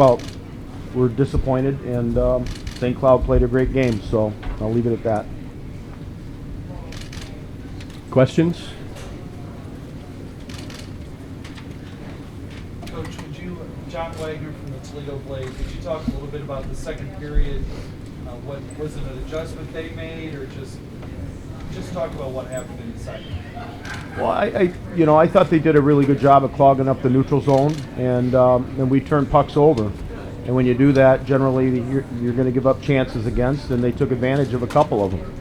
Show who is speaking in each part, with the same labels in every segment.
Speaker 1: well, we're disappointed, and St. Cloud played a great game, so I'll leave it at that.
Speaker 2: Questions?
Speaker 3: Coach, John Wagner from the Toledo Blaze, could you talk a little bit about the second period? What was it, an adjustment they made, or just talk about what happened in the second?
Speaker 1: Well, I thought they did a really good job of clogging up the neutral zone, and we turned pucks over. And when you do that, generally you're going to give up chances against, and they took advantage of a couple of them.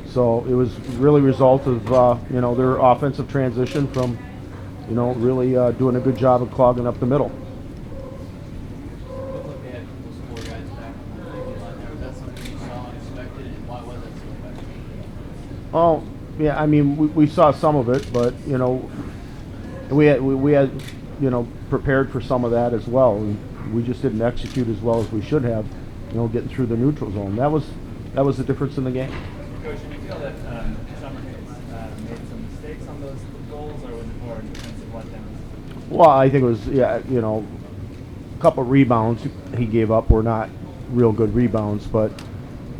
Speaker 1: So it was really a result of their offensive transition from really doing a good job of clogging up the middle. Oh, yeah. I mean, we saw some of it, but we had prepared for some of that as well. We just didn't execute as well as we should have. Getting through the neutral zone. That was the difference in the game.
Speaker 4: Coach, did you feel that Summer made some mistakes on those goals, or was it more defensive letdowns?
Speaker 1: Well, I think it was a couple rebounds he gave up were not real good rebounds, but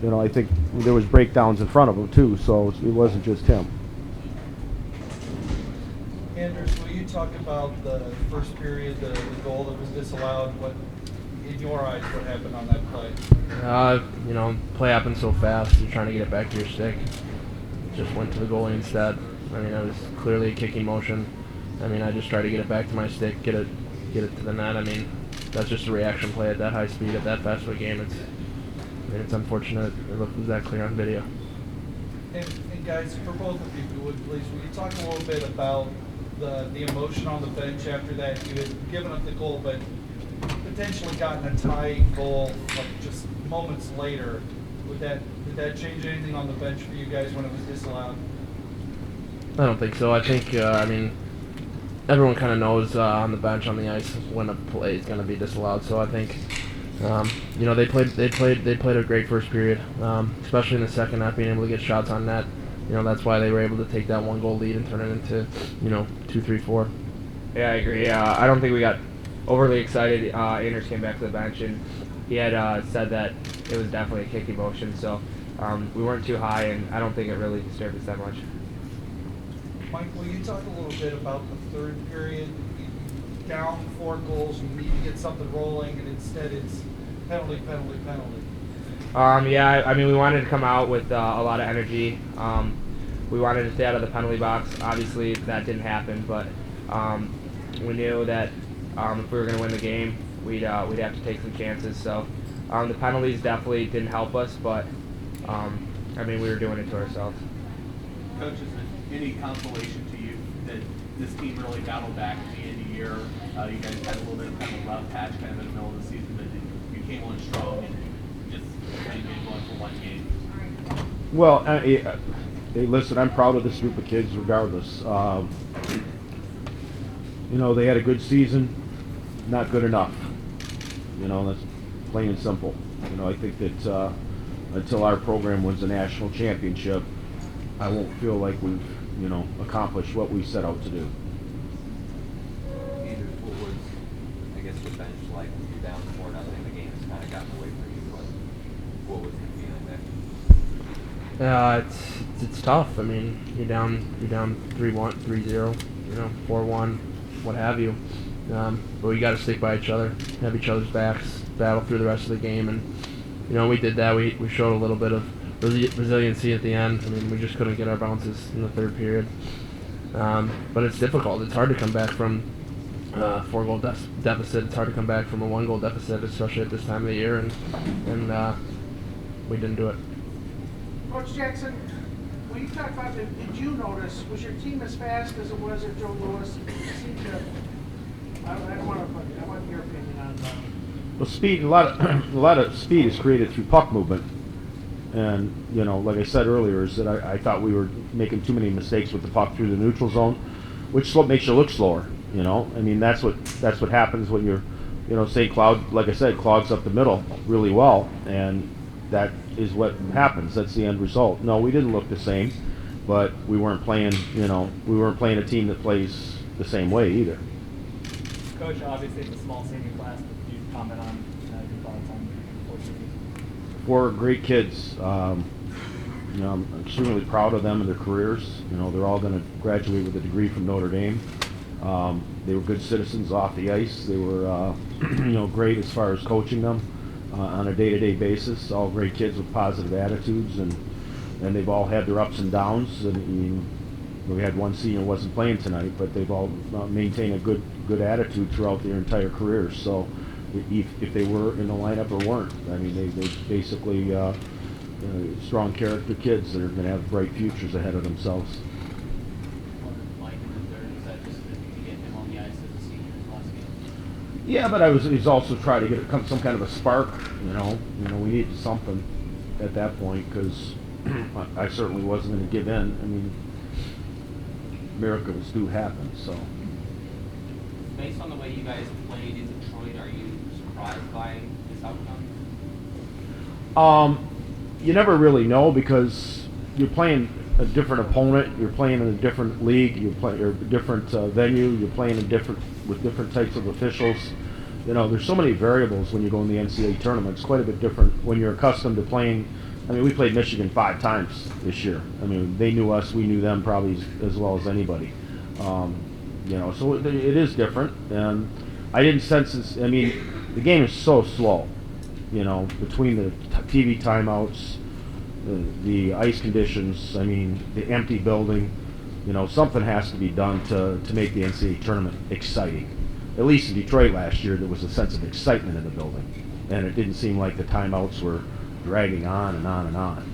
Speaker 1: I think there was breakdowns in front of him too, so it wasn't just him.
Speaker 3: Anders, will you talk about the first period, the goal that was disallowed? What, in your eyes, what happened on that play?
Speaker 5: Play happened so fast. You're trying to get it back to your stick. Just went to the goalie instead. I mean, it was clearly a kicking motion. I mean, I just tried to get it back to my stick, get it to the net. I mean, that's just a reaction play at that high speed, at that fast of a game. It's unfortunate it was that clear on video.
Speaker 3: And guys, for both of you, will you talk a little bit about the emotion on the bench after that? You had given up the goal, but potentially gotten a tying goal like just moments later. Did that change anything on the bench for you guys when it was disallowed?
Speaker 5: I don't think so. I think everyone kind of knows on the bench, on the ice, when a play is going to be disallowed. So I think they played a great first period, especially in the second, not being able to get shots on net. That's why they were able to take that 1-goal lead and turn it into 2, 3, 4.
Speaker 6: Yeah, I agree. I don't think we got overly excited. Anders came back to the bench and he had said that it was definitely a kicking motion, so we weren't too high, and I don't think it really disturbed us that much.
Speaker 3: Mike, will you talk a little bit about the third period? Down 4 goals, you need to get something rolling, and instead it's penalty.
Speaker 6: Yeah, I mean, we wanted to come out with a lot of energy. We wanted to stay out of the penalty box. Obviously, that didn't happen, but we knew that if we were going to win the game, we'd have to take some chances. So the penalties definitely didn't help us, but I mean, we were doing it to ourselves.
Speaker 7: Coach, is it any consolation to you that this team really battled back at the end of the year? You guys had a little bit of kind of a rough patch kind of in the middle of the season, but you came on strong and just kind of getting going for one game.
Speaker 1: Well, hey, listen, I'm proud of this group of kids regardless. They had a good season, not good enough. That's plain and simple. I think that until our program wins the national championship, I won't feel like we've, accomplished what we set out to do.
Speaker 8: Anders, what was, I guess, the bench like when you're down 4-0, the game has kind of gotten away from you? What was the feeling there?
Speaker 5: It's tough. I mean, you're down 3-1, 3-0, 4-1, what have you. But we got to stick by each other, have each other's backs, battle through the rest of the game, and we did that. We showed a little bit of resiliency at the end. I mean, we just couldn't get our bounces in the third period. But it's difficult. It's hard to come back from 4-goal deficit. It's hard to come back from a 1-goal deficit, especially at this time of the year, and we didn't do it.
Speaker 9: Coach Jackson, when you talk about did you notice, was your team as fast as it was at Joe Louis? I want your opinion on that.
Speaker 1: Well, speed, a lot of speed is created through puck movement. And, like I said earlier, is that I thought we were making too many mistakes with the puck through the neutral zone, which makes you look slower, I mean, that's what happens when you're, St. Cloud, like I said, clogs up the middle really well, and that is what happens. That's the end result. No, we didn't look the same, but we weren't playing, a team that plays the same way either.
Speaker 4: Coach, obviously it's a small senior class, but could you comment on
Speaker 1: four great kids. You know, I'm extremely proud of them and their careers. You know, they're all going to graduate with a degree from Notre Dame. They were good citizens off the ice. They were, you know, great as far as coaching them on a day-to-day basis. All great kids with positive attitudes, and they've all had their ups and downs. And I mean, we had one senior who wasn't playing tonight, but they've all maintained a good attitude throughout their entire careers. So if they were in the lineup or weren't, I mean, they basically strong character kids that are going to have bright futures ahead of themselves.
Speaker 2: Mike in the third, is that just that you could get him on the ice as a senior in last game?
Speaker 1: Yeah, but he's also trying to get some kind of a spark. You know, we needed something at that point because I certainly wasn't going to give in. I mean, miracles do happen. So,
Speaker 2: Based on the way you guys played in Detroit, are you surprised by this outcome?
Speaker 1: You never really know because you're playing a different opponent. You're playing in a different league. You play or different venue. You're playing with different types of officials. You know, there's so many variables when you go in the NCAA tournament. It's quite a bit different when you're accustomed to playing. I mean, we played Michigan 5 times this year. I mean, they knew us. We knew them probably as well as anybody. You know, so it is different. And I didn't sense this. I mean, the game is so slow. You know, between the TV timeouts, the ice conditions, I mean, the empty building, you know, something has to be done to make the NCAA tournament exciting. At least in Detroit last year, there was a sense of excitement in the building. And it didn't seem like the timeouts were dragging on and on and on.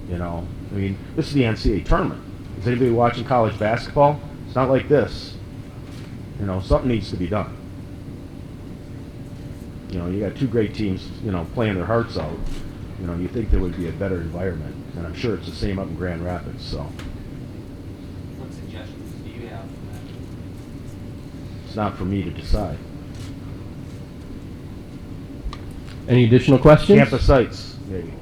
Speaker 1: You know, I mean, this is the NCAA tournament. Is anybody watching college basketball? It's not like this. You know, something needs to be done. You know, you got two great teams, you know, playing their hearts out. You know, you think there would be a better environment, and I'm sure it's the same up in Grand Rapids. So
Speaker 2: What suggestions do you have for that?
Speaker 1: it's not for me to decide.
Speaker 10: Any additional questions?
Speaker 1: Campus sites, maybe.